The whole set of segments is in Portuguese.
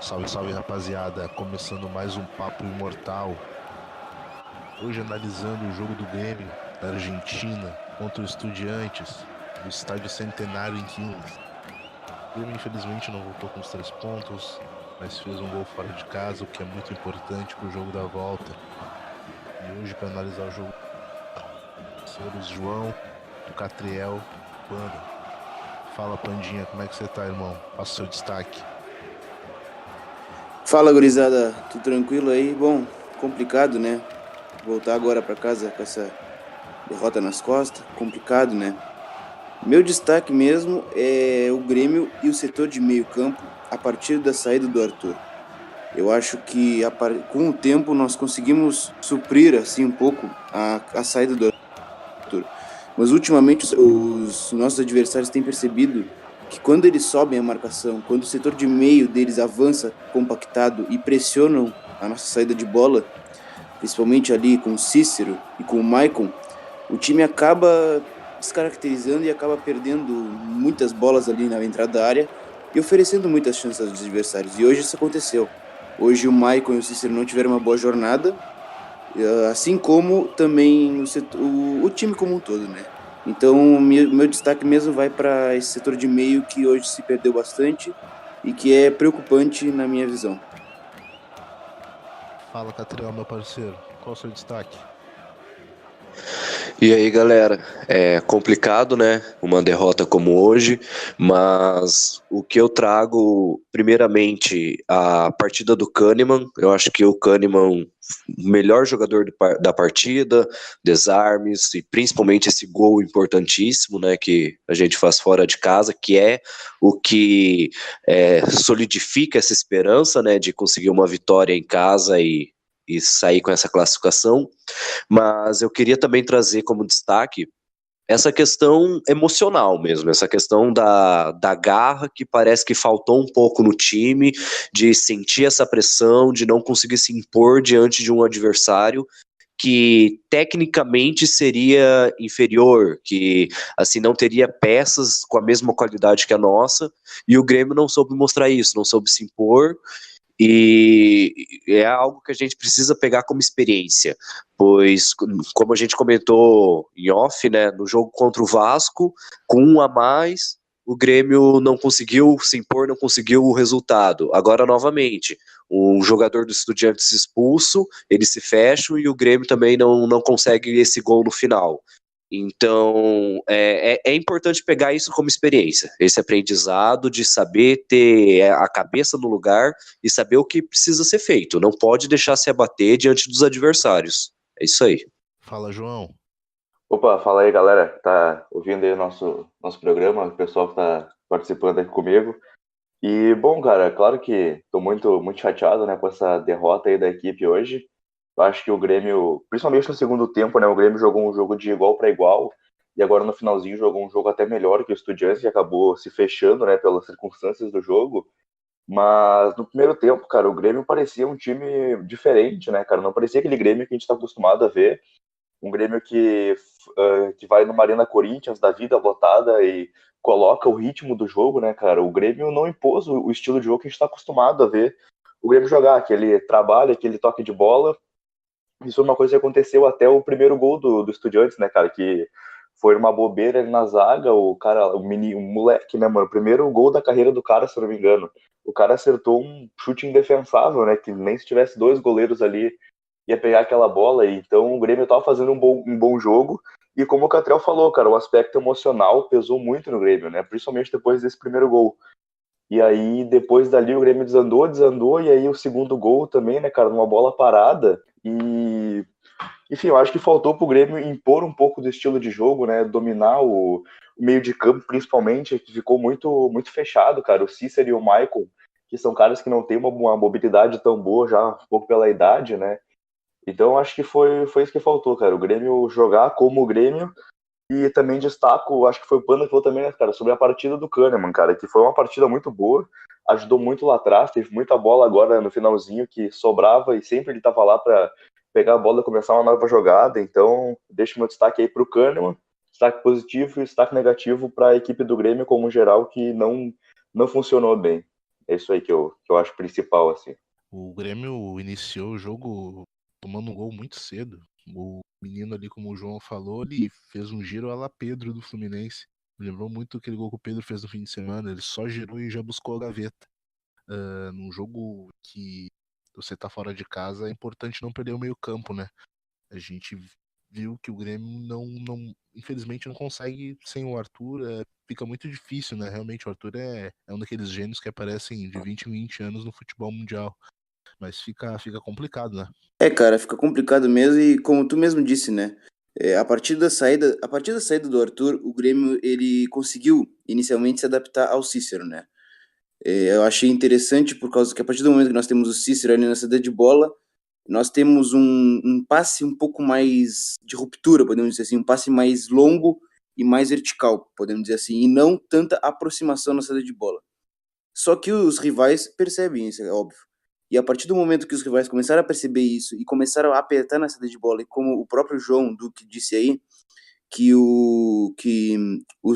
Salve, salve rapaziada, começando mais um Papo Imortal. Hoje analisando o jogo do Grêmio da Argentina contra o Estudiantes do Estádio Centenário em Quilmes. O Grêmio infelizmente não voltou com os 3 pontos, mas fez um gol fora de casa, o que é muito importante para o jogo da volta. E hoje, para analisar o jogo, senhores João, do Catriel, Panda. Fala, Pandinha, como é que você tá, irmão? Passa o seu destaque. Fala, gurizada, tudo tranquilo aí? Bom, complicado, né? Voltar agora pra casa com essa derrota nas costas, complicado, né? Meu destaque mesmo é o Grêmio e o setor de meio campo a partir da saída do Arthur. Eu acho que com o tempo nós conseguimos suprir assim um pouco a saída do Arthur. Mas ultimamente os nossos adversários têm percebido que quando eles sobem a marcação, quando o setor de meio deles avança compactado e pressionam a nossa saída de bola, principalmente ali com o Cícero e com o Maicon, o time acaba descaracterizando e acaba perdendo muitas bolas ali na entrada da área e oferecendo muitas chances aos adversários. E hoje isso aconteceu. Hoje o Maicon e o Cícero não tiveram uma boa jornada, assim como também o time como um todo, né? Então, meu destaque mesmo vai para esse setor de meio que hoje se perdeu bastante e que é preocupante na minha visão. Fala, Catriel, meu parceiro, qual o seu destaque? E aí, galera, é complicado, né? Uma derrota como hoje, mas o que eu trago, primeiramente, a partida do Kahneman. Eu acho que o Kahneman, o melhor jogador da partida, desarmes e principalmente esse gol importantíssimo, né? Que a gente faz fora de casa, que é o que solidifica essa esperança, né? De conseguir uma vitória em casa e sair com essa classificação. Mas eu queria também trazer como destaque essa questão emocional mesmo, essa questão da garra que parece que faltou um pouco no time, de sentir essa pressão, de não conseguir se impor diante de um adversário que tecnicamente seria inferior, que assim não teria peças com a mesma qualidade que a nossa, e o Grêmio não soube mostrar isso, não soube se impor. E é algo que a gente precisa pegar como experiência, pois, como a gente comentou em off, né, no jogo contra o Vasco, com um a mais, o Grêmio não conseguiu se impor, não conseguiu o resultado. Agora, novamente, um jogador do Estudiantes expulso, eles se fecham e o Grêmio também não consegue esse gol no final. Então, é importante pegar isso como experiência, esse aprendizado de saber ter a cabeça no lugar e saber o que precisa ser feito. Não pode deixar se abater diante dos adversários. É isso aí. Fala, João. Opa, fala aí, galera. Tá ouvindo aí o nosso programa, o pessoal que tá participando aqui comigo. E, bom, cara, claro que tô muito chateado, né, com essa derrota aí da equipe hoje. Eu acho que o Grêmio, principalmente no segundo tempo, né, o Grêmio jogou um jogo de igual para igual e agora no finalzinho jogou um jogo até melhor que o Estudiantes, que acabou se fechando, né, pelas circunstâncias do jogo. Mas no primeiro tempo, cara, o Grêmio parecia um time diferente, né, cara? Não parecia aquele Grêmio que a gente tá acostumado a ver. Um Grêmio que vai numa Arena Corinthians da vida lotada e coloca o ritmo do jogo, né, cara? O Grêmio não impôs o estilo de jogo que a gente está acostumado a ver o Grêmio jogar, aquele trabalho, aquele toque de bola. Isso é uma coisa que aconteceu até o primeiro gol do Estudiantes, né, cara? Que foi uma bobeira ali na zaga, o moleque, né, mano? O primeiro gol da carreira do cara, se eu não me engano. O cara acertou um chute indefensável, né? Que nem se tivesse dois goleiros ali ia pegar aquela bola. E então o Grêmio tava fazendo um bom jogo. E como o Catriel falou, cara, o aspecto emocional pesou muito no Grêmio, né? Principalmente depois desse primeiro gol. E aí, depois dali, o Grêmio desandou, e aí o segundo gol também, né, cara, numa bola parada. E, enfim, eu acho que faltou pro Grêmio impor um pouco do estilo de jogo, né, dominar o meio de campo, principalmente, que ficou muito fechado, cara. O Cícero e o Maicon, que são caras que não têm uma mobilidade tão boa já, um pouco pela idade, né. Então, acho que foi isso que faltou, cara. O Grêmio jogar como o Grêmio. E também destaco, acho que foi o Panda que falou também, né, cara, sobre a partida do Kahneman, cara, que foi uma partida muito boa, ajudou muito lá atrás, teve muita bola agora no finalzinho que sobrava e sempre ele tava lá para pegar a bola e começar uma nova jogada. Então, deixo meu destaque aí pro Kahneman, destaque positivo e destaque negativo para a equipe do Grêmio como geral, que não funcionou bem. É isso aí que eu acho principal, assim. O Grêmio iniciou o jogo tomando um gol muito cedo. O menino ali, como o João falou, ele fez um giro à la Pedro do Fluminense. Me lembrou muito aquele gol que o Pedro fez no fim de semana. Ele só girou e já buscou a gaveta. Num jogo que você tá fora de casa, é importante não perder o meio-campo, né? A gente viu que o Grêmio infelizmente não consegue sem o Arthur, fica muito difícil, né? Realmente o Arthur é um daqueles gênios que aparecem de 20 em 20 anos no futebol mundial, mas fica complicado, né? Cara, fica complicado mesmo e como tu mesmo disse, né? A partir da saída do Arthur, o Grêmio ele conseguiu inicialmente se adaptar ao Cícero, né? Eu achei interessante por causa que a partir do momento que nós temos o Cícero ali na saída de bola, nós temos um passe um pouco mais de ruptura, podemos dizer assim, um passe mais longo e mais vertical, podemos dizer assim, e não tanta aproximação na saída de bola. Só que os rivais percebem isso, é óbvio. E a partir do momento que os rivais começaram a perceber isso e começaram a apertar na saída de bola, e como o próprio João Duque disse aí, que o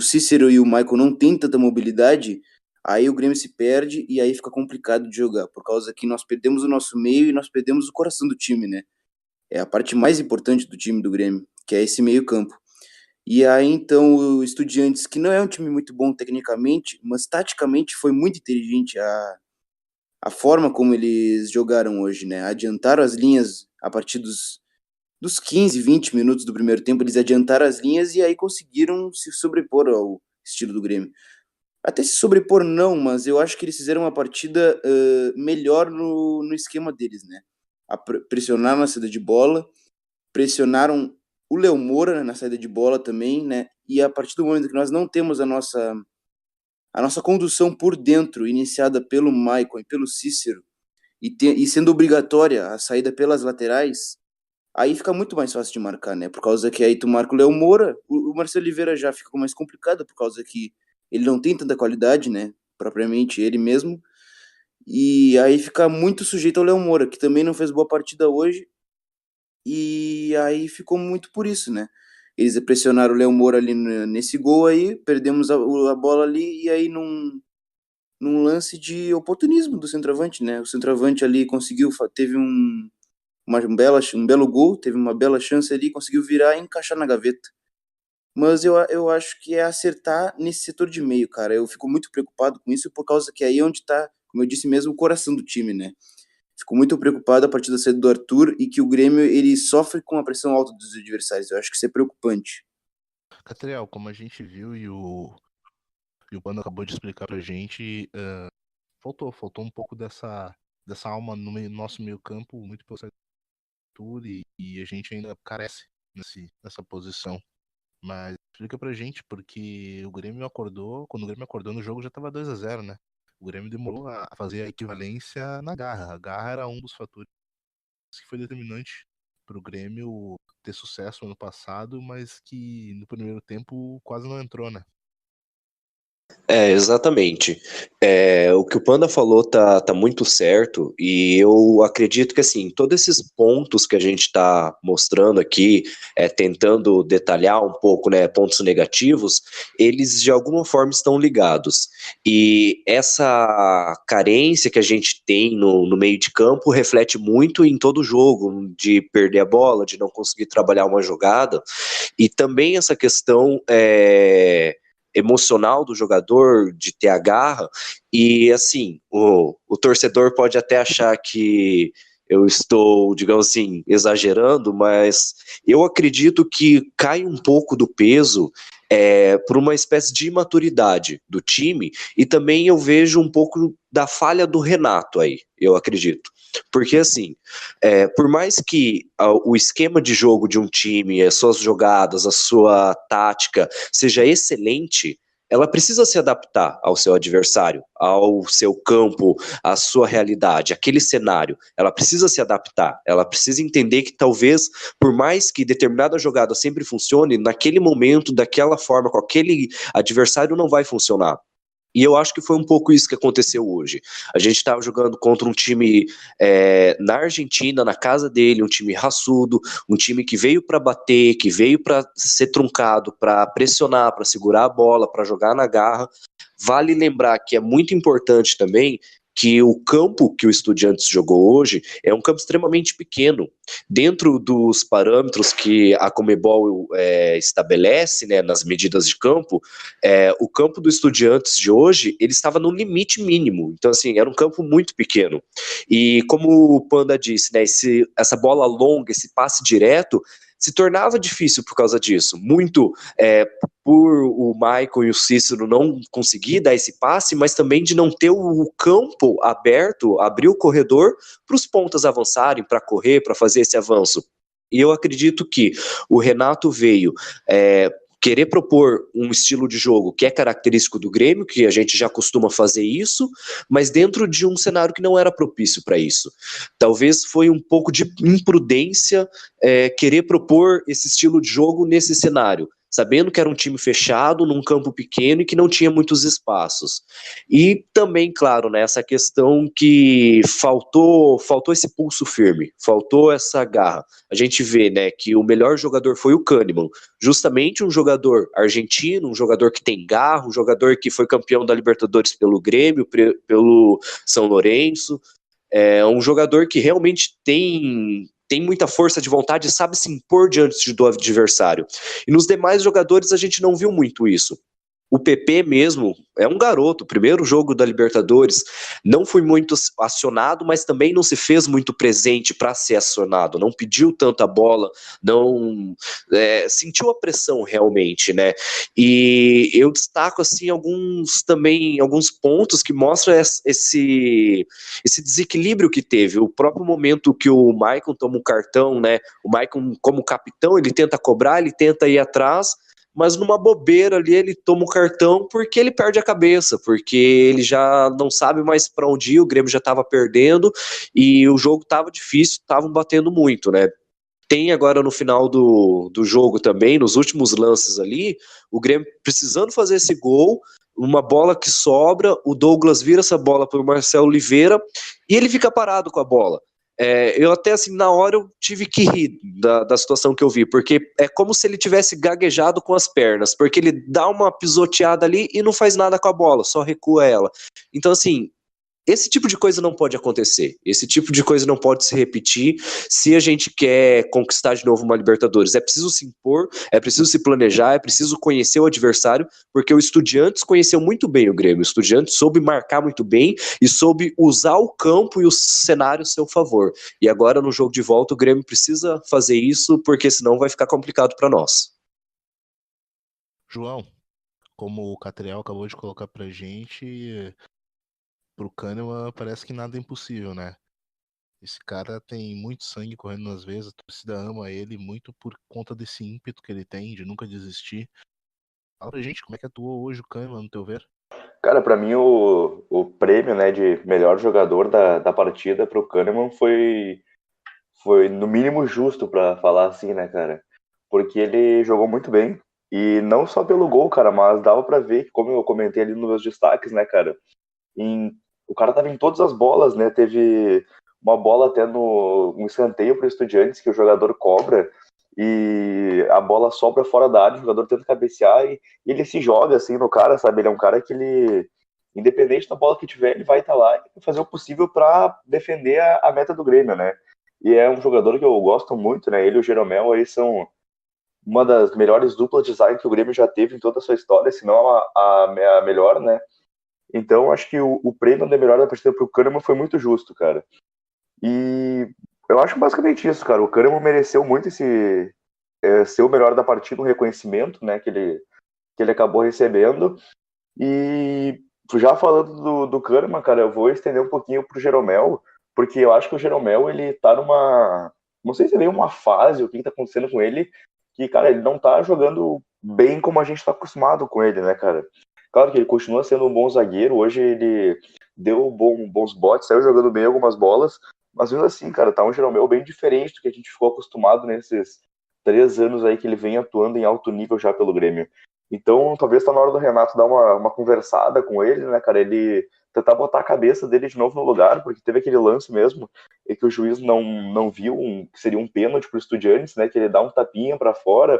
Cícero e o Michael não têm tanta mobilidade, aí o Grêmio se perde e aí fica complicado de jogar, por causa que nós perdemos o nosso meio e nós perdemos o coração do time, né? É a parte mais importante do time do Grêmio, que é esse meio campo. E aí então o Estudiantes, que não é um time muito bom tecnicamente, mas taticamente foi muito inteligente a forma como eles jogaram hoje, né? Adiantaram as linhas a partir dos 15, 20 minutos do primeiro tempo, eles adiantaram as linhas e aí conseguiram se sobrepor ao estilo do Grêmio. Até se sobrepor não, mas eu acho que eles fizeram uma partida melhor no esquema deles, né? Pressionaram na saída de bola, pressionaram o Léo Moura, né, na saída de bola também, né? E a partir do momento que nós não temos a nossa condução por dentro, iniciada pelo Maicon e pelo Cícero, e sendo obrigatória a saída pelas laterais, aí fica muito mais fácil de marcar, né? Por causa que aí tu marca o Léo Moura, o Marcelo Oliveira já fica mais complicado, por causa que ele não tem tanta qualidade, né? Propriamente ele mesmo. E aí fica muito sujeito ao Léo Moura, que também não fez boa partida hoje. E aí ficou muito por isso, né? Eles pressionaram o Léo Moura ali nesse gol aí, perdemos a bola ali, e aí num lance de oportunismo do centroavante, né? O centroavante ali conseguiu, teve um belo gol, teve uma bela chance ali, conseguiu virar e encaixar na gaveta. Mas eu acho que é acertar nesse setor de meio, cara. Eu fico muito preocupado com isso, por causa que aí é onde tá, como eu disse mesmo, o coração do time, né? Fico muito preocupado a partir da saída do Arthur e que o Grêmio ele sofre com a pressão alta dos adversários. Eu acho que isso é preocupante. Catriel, como a gente viu e o Pano acabou de explicar pra gente, faltou um pouco dessa alma no nosso meio campo, muito pelo Arthur, e a gente ainda carece nessa posição. Mas explica pra gente, porque o Grêmio acordou, quando o Grêmio acordou no jogo já tava 2-0, né? O Grêmio demorou a fazer a equivalência na garra. A garra era um dos fatores que foi determinante pro Grêmio ter sucesso ano passado, mas que no primeiro tempo quase não entrou, né? Exatamente. O que o Panda falou tá muito certo, e eu acredito que, assim, todos esses pontos que a gente está mostrando aqui, tentando detalhar um pouco, né, pontos negativos, eles de alguma forma estão ligados. E essa carência que a gente tem no meio de campo reflete muito em todo o jogo, de perder a bola, de não conseguir trabalhar uma jogada, e também essa questão emocional do jogador, de ter a garra, e assim, o torcedor pode até achar que eu estou, digamos assim, exagerando, mas eu acredito que cai um pouco do peso por uma espécie de imaturidade do time, e também eu vejo um pouco da falha do Renato aí, eu acredito. Porque assim, por mais que o esquema de jogo de um time, as suas jogadas, a sua tática seja excelente, ela precisa se adaptar ao seu adversário, ao seu campo, à sua realidade, aquele cenário. Ela precisa se adaptar, ela precisa entender que talvez, por mais que determinada jogada sempre funcione, naquele momento, daquela forma, com aquele adversário não vai funcionar. E eu acho que foi um pouco isso que aconteceu hoje. A gente estava jogando contra um time na Argentina, na casa dele, um time raçudo, um time que veio para bater, que veio para ser truncado, para pressionar, para segurar a bola, para jogar na garra. Vale lembrar que é muito importante também que o campo que o Estudiantes jogou hoje é um campo extremamente pequeno. Dentro dos parâmetros que a Conmebol estabelece, né, nas medidas de campo, o campo do Estudiantes de hoje, ele estava no limite mínimo. Então, assim, era um campo muito pequeno. E como o Panda disse, né, essa bola longa, esse passe direto, se tornava difícil por causa disso. Muito por o Maicon e o Cícero não conseguir dar esse passe, mas também de não ter o campo aberto, abrir o corredor para os pontas avançarem, para correr, para fazer esse avanço. E eu acredito que o Renato veio querer propor um estilo de jogo que é característico do Grêmio, que a gente já costuma fazer isso, mas dentro de um cenário que não era propício para isso. Talvez foi um pouco de imprudência querer propor esse estilo de jogo nesse cenário, sabendo que era um time fechado, num campo pequeno e que não tinha muitos espaços. E também, claro, né, essa questão que faltou esse pulso firme, faltou essa garra. A gente vê, né, que o melhor jogador foi o Kahneman, justamente um jogador argentino, um jogador que tem garra, um jogador que foi campeão da Libertadores pelo Grêmio, pelo São Lourenço, um jogador que realmente tem muita força de vontade e sabe se impor diante do adversário. E nos demais jogadores a gente não viu muito isso. O PP mesmo é um garoto, primeiro jogo da Libertadores, não foi muito acionado, mas também não se fez muito presente para ser acionado, não pediu tanta bola, não sentiu a pressão realmente, né? E eu destaco assim alguns pontos que mostram esse desequilíbrio que teve. O próprio momento que o Maicon toma um cartão, né? O Maicon, como capitão, ele tenta cobrar, ele tenta ir atrás, mas numa bobeira ali ele toma o cartão porque ele perde a cabeça, porque ele já não sabe mais para onde ir, o Grêmio já estava perdendo e o jogo estava difícil, estavam batendo muito, né? Tem agora no final do jogo também, nos últimos lances ali, o Grêmio precisando fazer esse gol, uma bola que sobra, o Douglas vira essa bola para o Marcelo Oliveira e ele fica parado com a bola. Eu até assim, na hora eu tive que rir da situação que eu vi, porque é como se ele tivesse gaguejado com as pernas, porque ele dá uma pisoteada ali e não faz nada com a bola, só recua ela. Então assim, esse tipo de coisa não pode acontecer, esse tipo de coisa não pode se repetir se a gente quer conquistar de novo uma Libertadores. É preciso se impor, é preciso se planejar, é preciso conhecer o adversário, porque o Estudiantes conheceu muito bem o Grêmio, o Estudiantes soube marcar muito bem e soube usar o campo e o cenário a seu favor. E agora no jogo de volta o Grêmio precisa fazer isso, porque senão vai ficar complicado para nós. João, como o Catriel acabou de colocar pra gente, pro Kahneman parece que nada é impossível, né? Esse cara tem muito sangue correndo nas veias, a torcida ama ele muito por conta desse ímpeto que ele tem de nunca desistir. Fala pra gente como é que atuou hoje o Kahneman, no teu ver? Cara, pra mim o prêmio, né, de melhor jogador da partida pro Kahneman foi no mínimo justo, pra falar assim, né, cara? Porque ele jogou muito bem. E não só pelo gol, cara, mas dava pra ver que, como eu comentei ali nos meus destaques, né, cara, o cara tava em todas as bolas, né? Teve uma bola até no um escanteio pro Estudiantes que o jogador cobra e a bola sobra fora da área, o jogador tenta cabecear e ele se joga assim no cara, sabe? Ele é um cara que ele, independente da bola que tiver, ele vai estar lá e fazer o possível para defender a meta do Grêmio, né? E é um jogador que eu gosto muito, né? Ele e o Jeromel aí são uma das melhores duplas de zaga que o Grêmio já teve em toda a sua história, se não a melhor, né? Então, acho que o prêmio da melhor da partida pro Kahneman foi muito justo, cara. E eu acho basicamente isso, cara. O Kahneman mereceu muito esse ser o melhor da partida, um reconhecimento, né, que ele acabou recebendo. E já falando do Kahneman, cara, eu vou estender um pouquinho pro Jeromel, porque eu acho que o Jeromel, ele tá numa... Não sei se é meio uma fase, o que tá acontecendo com ele, que, cara, ele não tá jogando bem como a gente tá acostumado com ele, né, cara? Claro que ele continua sendo um bom zagueiro, hoje ele deu bons botes, saiu jogando bem algumas bolas, mas mesmo assim, cara, tá um Jeromel bem diferente do que a gente ficou acostumado nesses 3 anos aí que ele vem atuando em alto nível já pelo Grêmio. Então, talvez tá na hora do Renato dar uma conversada com ele, né, cara? Ele tentar botar a cabeça dele de novo no lugar, porque teve aquele lance mesmo, e que o juiz não viu, que seria um pênalti pro Estudiantes, né? Que ele dá um tapinha para fora,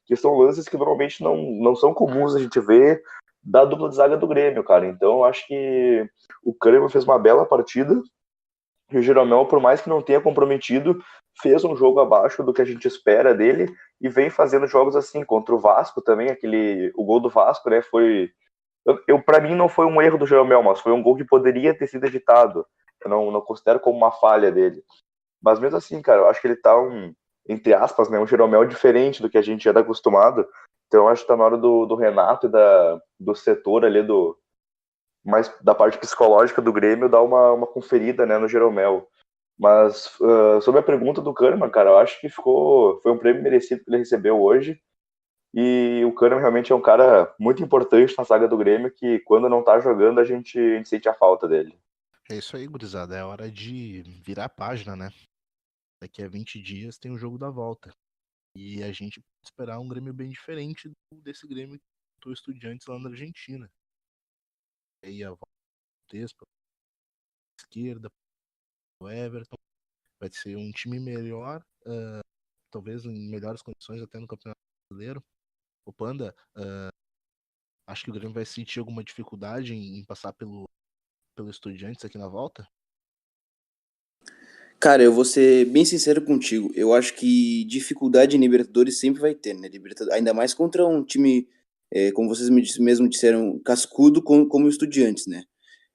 que são lances que normalmente não são comuns a gente ver da dupla de zaga do Grêmio, cara. Então eu acho que o Kahneman fez uma bela partida e o Jeromel, por mais que não tenha comprometido, fez um jogo abaixo do que a gente espera dele e vem fazendo jogos assim contra o Vasco também, o gol do Vasco, né, foi para mim não foi um erro do Jeromel, mas foi um gol que poderia ter sido evitado. Eu não considero como uma falha dele. Mas mesmo assim, cara, eu acho que ele tá entre aspas, né, um Jeromel diferente do que a gente já tá acostumado. Então eu acho que tá na hora do Renato e do setor ali, mais da parte psicológica do Grêmio, dar uma conferida, né, no Jeromel. Mas sobre a pergunta do Kahneman, cara, eu acho que foi um prêmio merecido que ele recebeu hoje. E o Kahneman realmente é um cara muito importante na saga do Grêmio, que quando não tá jogando a gente sente a falta dele. É isso aí, gurizada. É hora de virar a página, né? Daqui a 20 dias tem o jogo da volta. E a gente pode esperar um Grêmio bem diferente desse Grêmio que botou Estudiantes lá na Argentina. E aí a volta do Tespa, esquerda, o Everton. Vai ser um time melhor, talvez em melhores condições até no Campeonato Brasileiro. O Panda, acho que o Grêmio vai sentir alguma dificuldade em passar pelo Estudiantes aqui na volta? Cara, eu vou ser bem sincero contigo. Eu acho que dificuldade em Libertadores sempre vai ter, né? Ainda mais contra um time, como vocês mesmo disseram, cascudo como o Estudiantes, né?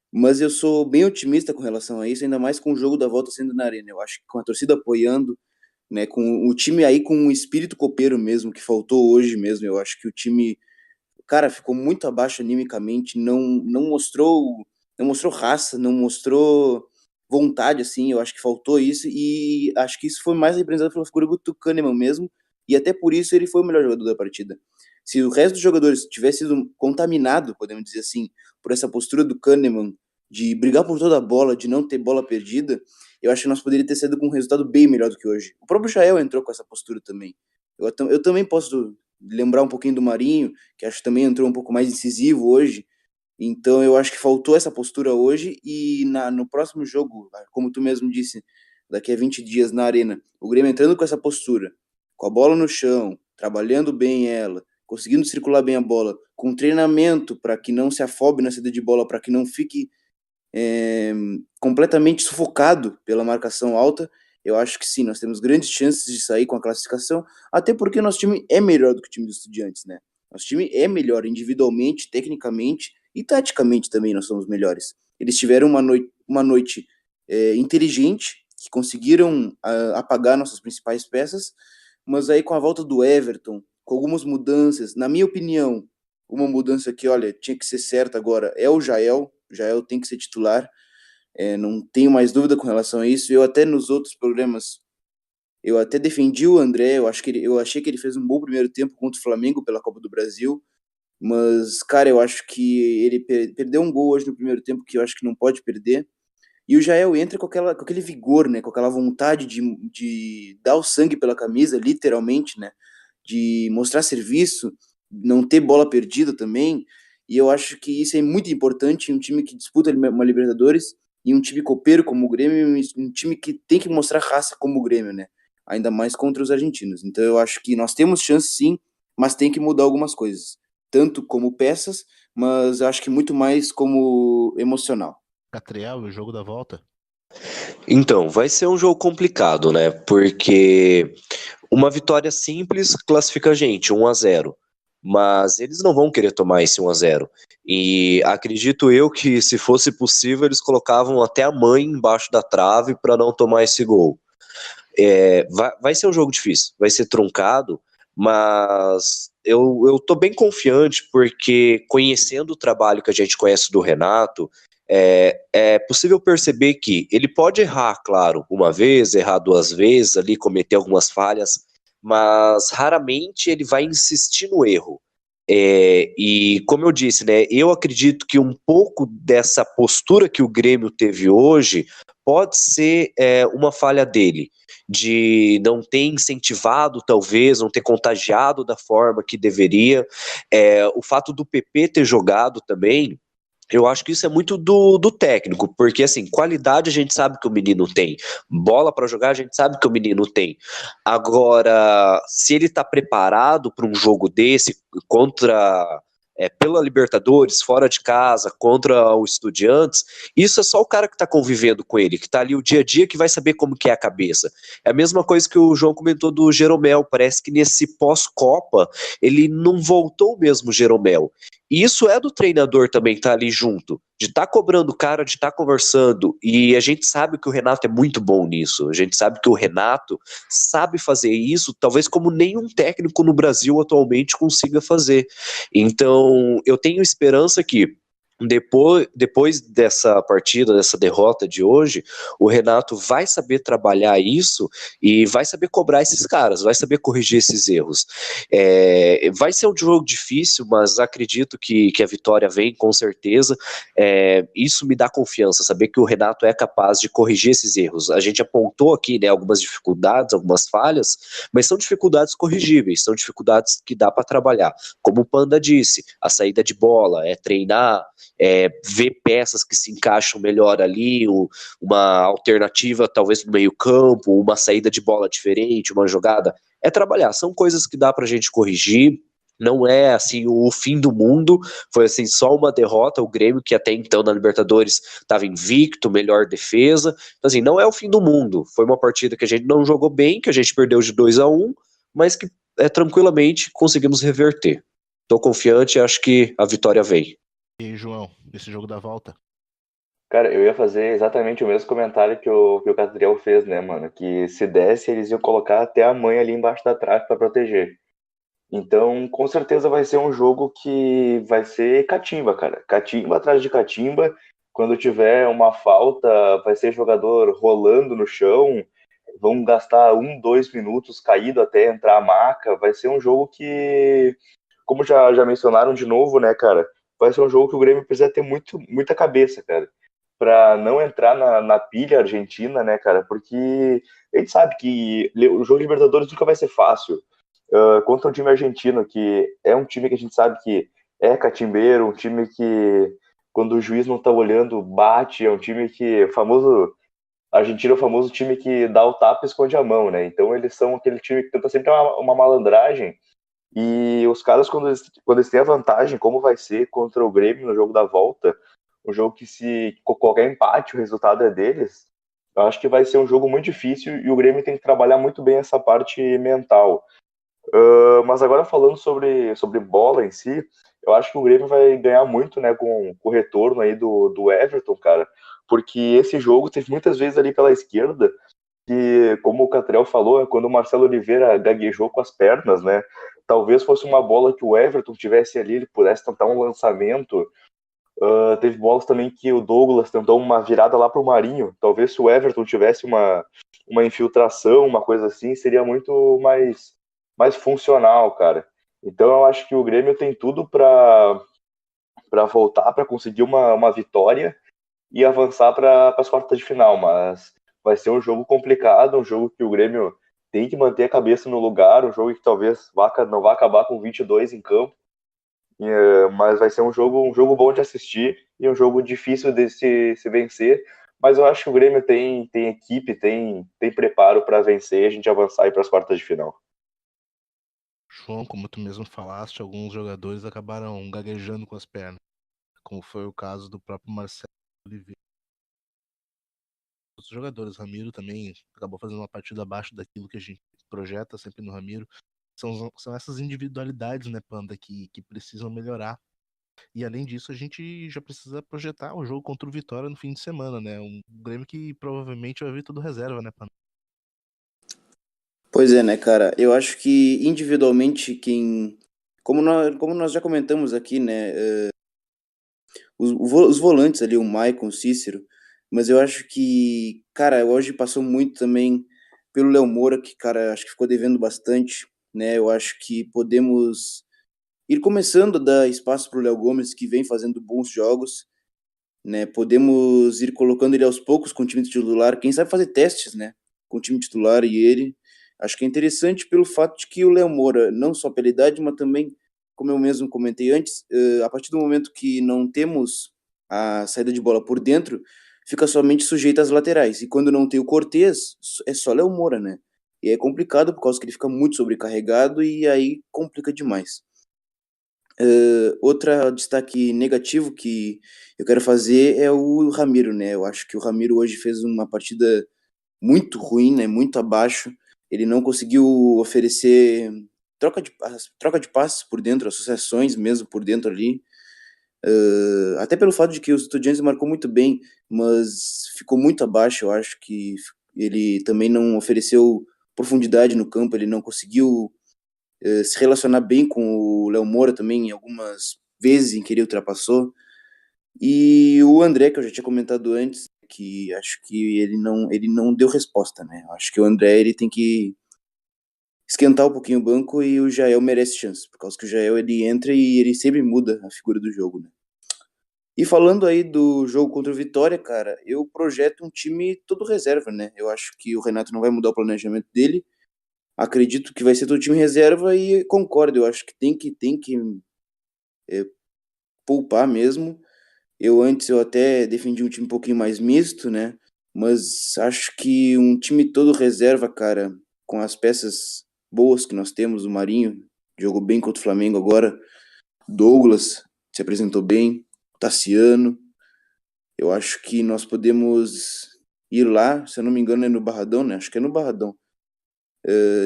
Mas eu sou bem otimista com relação a isso, ainda mais com o jogo da volta sendo na Arena. Eu acho que com a torcida apoiando, né, com o time aí com um espírito copeiro mesmo, que faltou hoje mesmo, eu acho que o time, cara, ficou muito abaixo animicamente, não mostrou raça, não mostrou vontade, assim, eu acho que faltou isso, e acho que isso foi mais representado pela figura do Kahneman mesmo, e até por isso ele foi o melhor jogador da partida. Se o resto dos jogadores tivesse sido contaminado, podemos dizer assim, por essa postura do Kahneman, de brigar por toda a bola, de não ter bola perdida, eu acho que nós poderíamos ter saído com um resultado bem melhor do que hoje. O próprio Jael entrou com essa postura também. Eu também posso lembrar um pouquinho do Marinho, que acho que também entrou um pouco mais incisivo hoje. Então eu acho que faltou essa postura hoje e no próximo jogo, como tu mesmo disse, daqui a 20 dias na Arena, o Grêmio entrando com essa postura, com a bola no chão, trabalhando bem ela, conseguindo circular bem a bola, com treinamento para que não se afobe na saída de bola, para que não fique completamente sufocado pela marcação alta, eu acho que sim, nós temos grandes chances de sair com a classificação, até porque nosso time é melhor do que o time dos Estudiantes, né? Nosso time é melhor individualmente, tecnicamente e taticamente também nós somos melhores. Eles tiveram uma noite inteligente, que conseguiram apagar nossas principais peças, mas aí com a volta do Everton, com algumas mudanças, na minha opinião, uma mudança que, olha, tinha que ser certa agora é o Jael. O Jael tem que ser titular. Não tenho mais dúvida com relação a isso. Eu até nos outros programas, eu até defendi o André. Eu achei que ele fez um bom primeiro tempo contra o Flamengo pela Copa do Brasil. Mas, cara, eu acho que ele perdeu um gol hoje no primeiro tempo que eu acho que não pode perder. E o Jael entra com aquele vigor, né? Com aquela vontade de dar o sangue pela camisa, literalmente, né? De mostrar serviço, não ter bola perdida também. E eu acho que isso é muito importante em um time que disputa uma Libertadores e um time copeiro como o Grêmio, um time que tem que mostrar raça como o Grêmio, né? Ainda mais contra os argentinos. Então eu acho que nós temos chance sim, mas tem que mudar algumas coisas. Tanto como peças, mas eu acho que muito mais como emocional. Catriel, o jogo da volta? Então, vai ser um jogo complicado, né? Porque uma vitória simples classifica a gente, 1-0. Mas eles não vão querer tomar esse 1-0. E acredito eu que, se fosse possível, eles colocavam até a mãe embaixo da trave para não tomar esse gol. Vai ser um jogo difícil, vai ser truncado, mas eu tô bem confiante, porque conhecendo o trabalho que a gente conhece do Renato, é possível perceber que ele pode errar, claro, uma vez, errar duas vezes ali, cometer algumas falhas, mas raramente ele vai insistir no erro. E como eu disse, né, eu acredito que um pouco dessa postura que o Grêmio teve hoje pode ser uma falha dele, de não ter incentivado, talvez, não ter contagiado da forma que deveria. O fato do PP ter jogado também, eu acho que isso é muito do técnico, porque assim, qualidade a gente sabe que o menino tem, bola para jogar a gente sabe que o menino tem. Agora, se ele tá preparado para um jogo desse contra pela Libertadores, fora de casa, contra o Estudiantes, isso é só o cara que está convivendo com ele, que está ali o dia a dia, que vai saber como que é a cabeça. É a mesma coisa que o João comentou do Jeromel, parece que nesse pós-Copa, ele não voltou mesmo, Jeromel. E isso é do treinador também estar ali junto, de estar cobrando o cara, de estar conversando, e a gente sabe que o Renato é muito bom nisso, a gente sabe que o Renato sabe fazer isso, talvez como nenhum técnico no Brasil atualmente consiga fazer. Então, eu tenho esperança que depois dessa partida, dessa derrota de hoje, o Renato vai saber trabalhar isso e vai saber cobrar esses caras, vai saber corrigir esses erros. Vai ser um jogo difícil, mas acredito que a vitória vem com certeza. Isso me dá confiança, saber que o Renato é capaz de corrigir esses erros. A gente apontou aqui, né, algumas dificuldades, algumas falhas, mas são dificuldades corrigíveis, são dificuldades que dá para trabalhar. Como o Panda disse, a saída de bola, treinar, ver peças que se encaixam melhor ali, uma alternativa talvez no meio campo, uma saída de bola diferente, uma jogada, trabalhar, são coisas que dá pra gente corrigir, não é assim o fim do mundo, foi assim só uma derrota, o Grêmio que até então na Libertadores estava invicto, melhor defesa, então assim, não é o fim do mundo, foi uma partida que a gente não jogou bem, que a gente perdeu de 2-1, mas que tranquilamente conseguimos reverter. Tô confiante, acho que a vitória vem. E aí, João, esse jogo da volta? Cara, eu ia fazer exatamente o mesmo comentário que o Catriel fez, né, mano? Que se desse, eles iam colocar até a mãe ali embaixo da trave pra proteger. Então, com certeza vai ser um jogo que vai ser catimba, cara. Catimba atrás de catimba. Quando tiver uma falta, vai ser jogador rolando no chão. Vão gastar 1, 2 minutos caído até entrar a maca. Vai ser um jogo que, como já mencionaram de novo, né, cara? Vai ser um jogo que o Grêmio precisa ter muita cabeça, cara, para não entrar na pilha argentina, né, cara? Porque a gente sabe que o jogo de Libertadores nunca vai ser fácil. Contra um time argentino, que é um time que a gente sabe que é catimbeiro, um time que, quando o juiz não tá olhando, bate, é um time que, famoso, argentino é o famoso time que dá o tapa e esconde a mão, né? Então eles são aquele time que tenta sempre uma malandragem, e os caras, quando eles têm a vantagem, como vai ser contra o Grêmio no jogo da volta, um jogo que, se qualquer empate o resultado é deles, eu acho que vai ser um jogo muito difícil e o Grêmio tem que trabalhar muito bem essa parte mental. Mas agora falando sobre bola em si, eu acho que o Grêmio vai ganhar muito, né, com o retorno aí do Everton, cara, porque esse jogo teve muitas vezes ali pela esquerda que, como o Catriel falou, quando o Marcelo Oliveira gaguejou com as pernas, né, talvez fosse uma bola que o Everton tivesse ali, ele pudesse tentar um lançamento. Teve bolas também que o Douglas tentou uma virada lá pro Marinho. Talvez se o Everton tivesse uma infiltração, uma coisa assim, seria muito mais funcional, cara. Então eu acho que o Grêmio tem tudo para voltar, para conseguir uma vitória e avançar para as quartas de final, mas vai ser um jogo complicado, um jogo que o Grêmio tem que manter a cabeça no lugar, um jogo que talvez não vá acabar com 22 em campo, mas vai ser um jogo bom de assistir e um jogo difícil de se vencer, mas eu acho que o Grêmio tem equipe, tem preparo para vencer e a gente avançar para as quartas de final. João, como tu mesmo falaste, alguns jogadores acabaram gaguejando com as pernas, como foi o caso do próprio Marcelo Oliveira. Os jogadores, Ramiro também acabou fazendo uma partida abaixo daquilo que a gente projeta sempre no Ramiro. São essas individualidades, né, Panda, que precisam melhorar. E além disso, a gente já precisa projetar o jogo contra o Vitória no fim de semana, né? Um Grêmio que provavelmente vai vir tudo reserva, né, Panda? Pois é, né, cara? Eu acho que individualmente como nós já comentamos aqui, né, os volantes ali, o Maicon, o Cícero, mas eu acho que, cara, hoje passou muito também pelo Léo Moura, que, cara, acho que ficou devendo bastante, né? Eu acho que podemos ir começando a dar espaço para o Léo Gomes, que vem fazendo bons jogos, né? Podemos ir colocando ele aos poucos com o time titular, quem sabe fazer testes, né? Com o time titular e ele. Acho que é interessante pelo fato de que o Léo Moura, não só pela idade, mas também, como eu mesmo comentei antes, a partir do momento que não temos a saída de bola por dentro, fica somente sujeito às laterais. E quando não tem o Cortez, é só Léo Moura, né? E é complicado por causa que ele fica muito sobrecarregado e aí complica demais. Outro destaque negativo que eu quero fazer é o Ramiro, né? Eu acho que o Ramiro hoje fez uma partida muito ruim, né? Muito abaixo. Ele não conseguiu oferecer troca de passes por dentro, associações mesmo por dentro ali. Até pelo fato de que o Estudiantes marcou muito bem, mas ficou muito abaixo. Eu acho que ele também não ofereceu profundidade no campo, ele não conseguiu se relacionar bem com o Léo Moura também em algumas vezes em que ele ultrapassou. E o André, que eu já tinha comentado antes, que acho que ele não deu resposta, né? Acho que o André ele tem que esquentar um pouquinho o banco e o Jael merece chance, por causa que o Jael ele entra e ele sempre muda a figura do jogo, né? E falando aí do jogo contra o Vitória, cara, eu projeto um time todo reserva, né? Eu acho que o Renato não vai mudar o planejamento dele. Acredito que vai ser todo time reserva e concordo, eu acho que tem que poupar mesmo. Eu até defendi um time um pouquinho mais misto, né? Mas acho que um time todo reserva, cara, com as peças boas que nós temos, o Marinho jogou bem contra o Flamengo agora, Douglas se apresentou bem, Tassiano, eu acho que nós podemos ir lá, se eu não me engano é no Barradão, né? Acho que é no Barradão.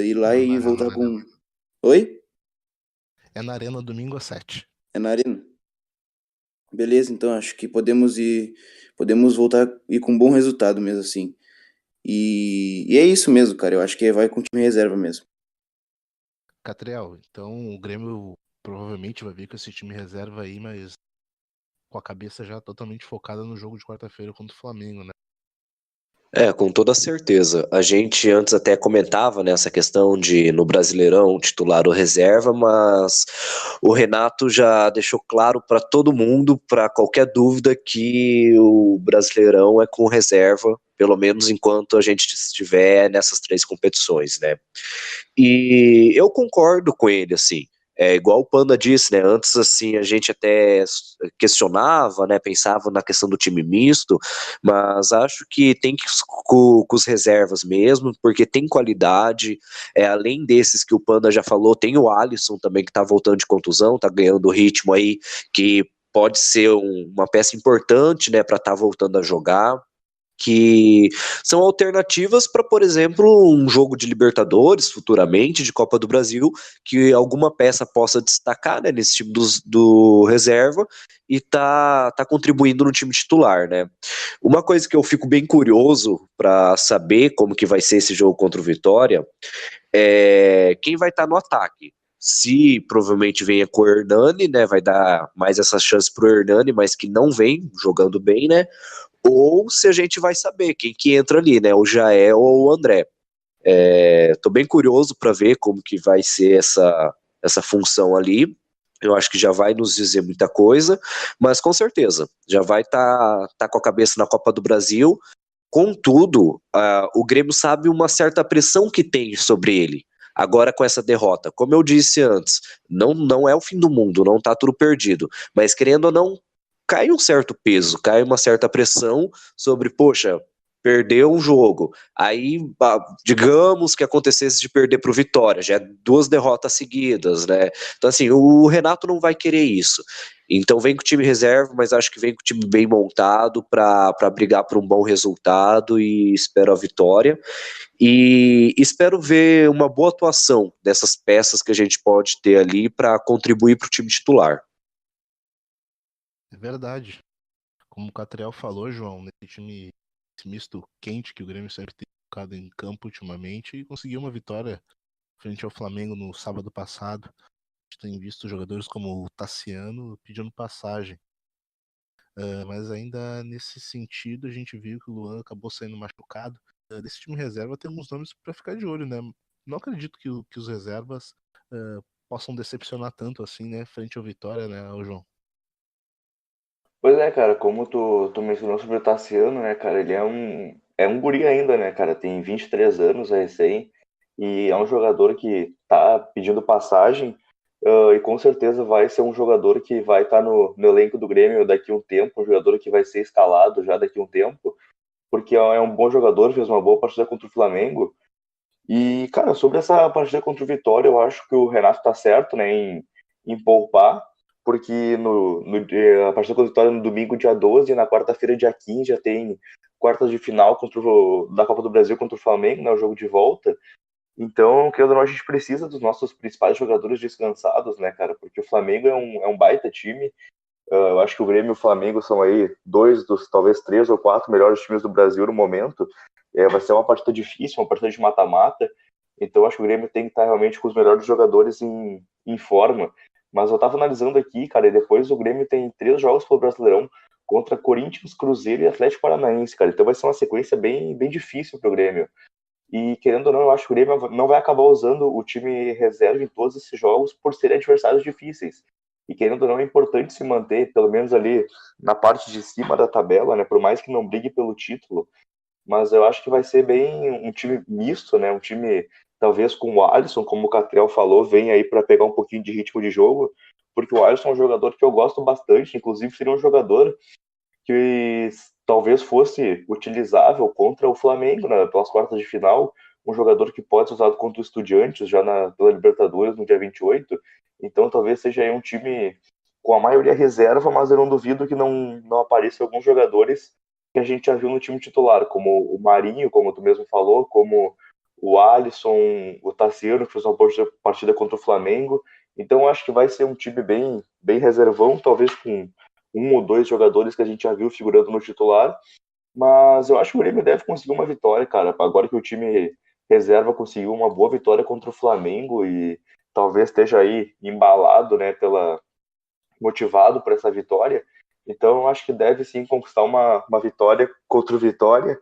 Ir lá Não, e na voltar Arena. com... Oi? É na Arena domingo às 7. É na Arena? Beleza, então acho que podemos voltar e com um bom resultado mesmo assim. E é isso mesmo, cara. Eu acho que vai com time reserva mesmo. Catriel, então o Grêmio provavelmente vai vir com esse time reserva aí, mas com a cabeça já totalmente focada no jogo de quarta-feira contra o Flamengo, né? Com toda certeza. A gente antes até comentava nessa questão de no Brasileirão titular ou reserva, mas o Renato já deixou claro para todo mundo, para qualquer dúvida, que o Brasileirão é com reserva, pelo menos enquanto a gente estiver nessas 3 competições, né? E eu concordo com ele, assim. É igual o Panda disse, né? Antes, assim, a gente até questionava, né? Pensava na questão do time misto, mas acho que tem que ir com os reservas mesmo, porque tem qualidade. Além desses que o Panda já falou, tem o Alisson também que tá voltando de contusão, tá ganhando ritmo aí, que pode ser uma peça importante, né? Para estar voltando a jogar, que são alternativas para, por exemplo, um jogo de Libertadores futuramente, de Copa do Brasil, que alguma peça possa destacar, né, nesse time do reserva e tá contribuindo no time titular, né? Uma coisa que eu fico bem curioso para saber como que vai ser esse jogo contra o Vitória é quem vai estar no ataque. Se provavelmente venha com o Hernani, né, vai dar mais essa chance pro Hernani, mas que não vem jogando bem, né? Ou se a gente vai saber quem que entra ali, né? O Jael ou o André. Tô bem curioso para ver como que vai ser essa função ali. Eu acho que já vai nos dizer muita coisa, mas com certeza já vai tá com a cabeça na Copa do Brasil. Contudo, o Grêmio sabe uma certa pressão que tem sobre ele. Agora com essa derrota, como eu disse antes, não é o fim do mundo, não tá tudo perdido. Mas querendo ou não, cai um certo peso, cai uma certa pressão sobre, poxa, perdeu um jogo. Aí, digamos que acontecesse de perder para o Vitória, já é 2 derrotas seguidas, né? Então, assim, o Renato não vai querer isso. Então, vem com o time reserva, mas acho que vem com o time bem montado para brigar por um bom resultado e espero a vitória. E espero ver uma boa atuação dessas peças que a gente pode ter ali para contribuir para o time titular. É verdade. Como o Catriel falou, João, nesse time esse misto quente que o Grêmio sempre tem colocado em campo ultimamente e conseguiu uma vitória frente ao Flamengo no sábado passado. A gente tem visto jogadores como o Tassiano pedindo passagem. Mas ainda nesse sentido, a gente viu que o Luan acabou saindo machucado. Desse time reserva tem alguns nomes para ficar de olho, né? Não acredito que os reservas possam decepcionar tanto assim, né? Frente ao Vitória, né, o João? Pois é, cara, como tu mencionou sobre o Tassiano, né, cara, ele é um guri ainda, né, cara, tem 23 anos, é recém, e é um jogador que tá pedindo passagem, e com certeza vai ser um jogador que vai estar no elenco do Grêmio daqui a um tempo, um jogador que vai ser escalado já daqui a um tempo, porque é um bom jogador, fez uma boa partida contra o Flamengo, e, cara, sobre essa partida contra o Vitória, eu acho que o Renato tá certo, né, em poupar, porque a partida contra o Vitória no domingo, dia 12, e na quarta-feira, dia 15, já tem quartas de final da Copa do Brasil contra o Flamengo, né, o jogo de volta. Então, querendo ou não, a gente precisa dos nossos principais jogadores descansados, né, cara? Porque o Flamengo é um baita time. Eu acho que o Grêmio e o Flamengo são aí dois dos, talvez, 3 ou 4 melhores times do Brasil no momento. Vai ser uma partida difícil, uma partida de mata-mata. Então, eu acho que o Grêmio tem que estar realmente com os melhores jogadores em forma. Mas eu tava analisando aqui, cara, e depois o Grêmio tem 3 jogos pelo Brasileirão contra Corinthians, Cruzeiro e Atlético Paranaense, cara. Então vai ser uma sequência bem, bem difícil pro Grêmio. E, querendo ou não, eu acho que o Grêmio não vai acabar usando o time reserva em todos esses jogos por serem adversários difíceis. E, querendo ou não, é importante se manter, pelo menos ali na parte de cima da tabela, né? Por mais que não brigue pelo título. Mas eu acho que vai ser bem um time misto, né? Um time, talvez, com o Alisson, como o Catriel falou, vem aí para pegar um pouquinho de ritmo de jogo. Porque o Alisson é um jogador que eu gosto bastante. Inclusive, seria um jogador que talvez fosse utilizável contra o Flamengo, né, pelas quartas de final, um jogador que pode ser usado contra o Estudiantes já pela Libertadores no dia 28. Então talvez seja aí um time com a maioria reserva, mas eu não duvido que não apareçam alguns jogadores que a gente já viu no time titular, como o Marinho, como tu mesmo falou, como o Alisson, o Tassiano, que fez uma partida contra o Flamengo. Então eu acho que vai ser um time bem, bem reservão, talvez com 1 ou 2 jogadores que a gente já viu figurando no titular, mas eu acho que o Grêmio deve conseguir uma vitória, cara. Agora que o time reserva conseguiu uma boa vitória contra o Flamengo e talvez esteja aí embalado, né, motivado por essa vitória. Então eu acho que deve sim conquistar uma vitória contra o Vitória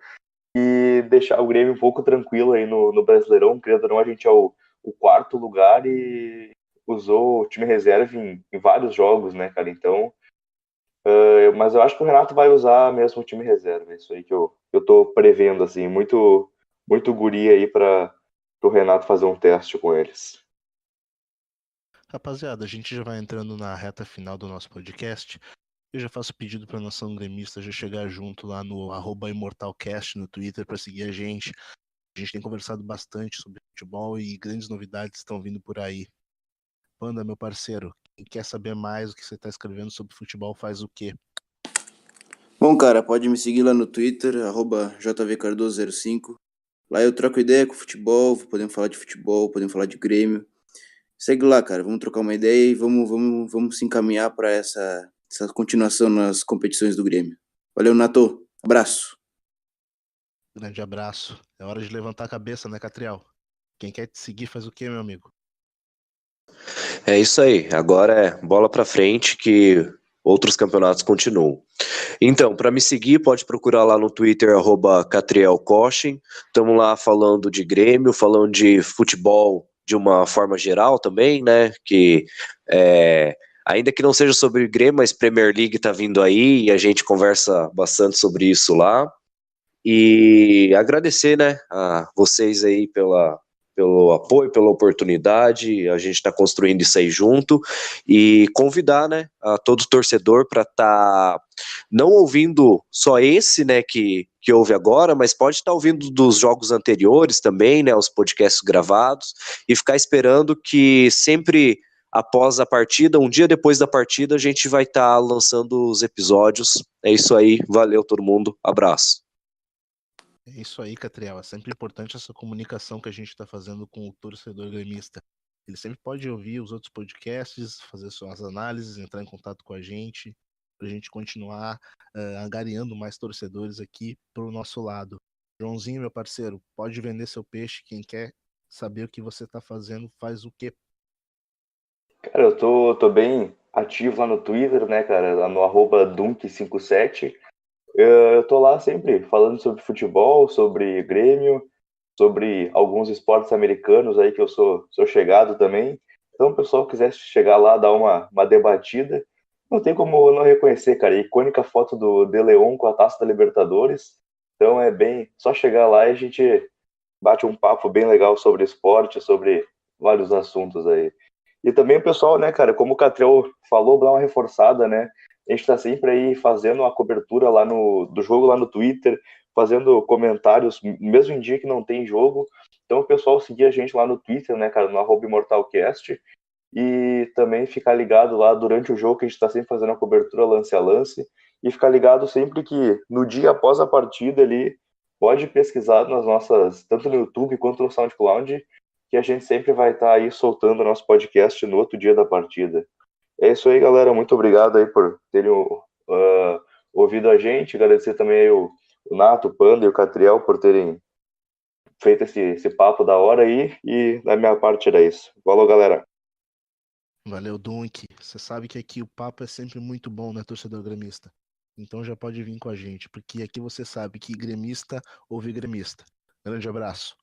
e deixar o Grêmio um pouco tranquilo aí no Brasileirão. Querendo ou não, a gente é o 4º lugar e usou o time reserva em vários jogos, né, cara? Então mas eu acho que o Renato vai usar mesmo o time reserva. É isso aí que eu tô prevendo, assim. Muito, muito guri aí para o Renato fazer um teste com eles. Rapaziada, a gente já vai entrando na reta final do nosso podcast. Eu já faço pedido para a nação gremista já chegar junto lá no @imortalcast no Twitter para seguir a gente. A gente tem conversado bastante sobre futebol e grandes novidades estão vindo por aí. Panda, meu parceiro, quem quer saber mais o que você está escrevendo sobre futebol faz o quê? Bom, cara, pode me seguir lá no Twitter, @jvcardoso05. Lá eu troco ideia com futebol, podemos falar de futebol, podemos falar de Grêmio. Segue lá, cara, vamos trocar uma ideia e vamos se encaminhar para essa continuação nas competições do Grêmio. Valeu, Nato. Abraço. Grande abraço. É hora de levantar a cabeça, né, Catriel? Quem quer te seguir faz o quê, meu amigo? É isso aí. Agora é bola pra frente que outros campeonatos continuam. Então, para me seguir, pode procurar lá no Twitter, @CatrielCochin. Estamos lá falando de Grêmio, falando de futebol de uma forma geral também, né? Que ainda que não seja sobre Grêmio, mas Premier League tá vindo aí e a gente conversa bastante sobre isso lá. E agradecer, né, a vocês aí pelo apoio, pela oportunidade, a gente está construindo isso aí junto, e convidar, né, a todo torcedor para estar não ouvindo só esse, né, que ouve agora, mas pode estar ouvindo dos jogos anteriores também, né, os podcasts gravados, e ficar esperando que sempre após a partida, um dia depois da partida, a gente vai estar lançando os episódios. É isso aí, valeu todo mundo, abraço. É isso aí, Catriel. É sempre importante essa comunicação que a gente está fazendo com o torcedor gremista. Ele sempre pode ouvir os outros podcasts, fazer suas análises, entrar em contato com a gente, para a gente continuar angariando mais torcedores aqui para o nosso lado. Joãozinho, meu parceiro, pode vender seu peixe. Quem quer saber o que você está fazendo, faz o quê? Cara, eu tô bem ativo lá no Twitter, né, cara? Lá no @dunk57. Eu tô lá sempre falando sobre futebol, sobre Grêmio, sobre alguns esportes americanos aí que eu sou chegado também. Então, o pessoal quiser chegar lá, dar uma debatida, não tem como não reconhecer, cara. A icônica foto do De Leon com a taça da Libertadores. Então, é bem só chegar lá e a gente bate um papo bem legal sobre esporte, sobre vários assuntos aí. E também o pessoal, né, cara, como o Catriel falou, dá uma reforçada, né? A gente tá sempre aí fazendo a cobertura lá do jogo lá no Twitter, fazendo comentários, mesmo em dia que não tem jogo. Então o pessoal seguir a gente lá no Twitter, né, cara, no @imortalcast. e também ficar ligado lá durante o jogo, que a gente está sempre fazendo a cobertura lance a lance, e ficar ligado sempre que no dia após a partida ali, pode pesquisar nas nossas, tanto no YouTube quanto no SoundCloud, que a gente sempre vai estar aí soltando o nosso podcast no outro dia da partida. É isso aí, galera. Muito obrigado aí por terem ouvido a gente. Agradecer também aí o Nato, o Panda e o Catriel por terem feito esse papo da hora aí. E da minha parte era isso. Falou, galera. Valeu, Dunk. Você sabe que aqui o papo é sempre muito bom, né, torcedor gremista? Então já pode vir com a gente, porque aqui você sabe que gremista ouve gremista. Grande abraço.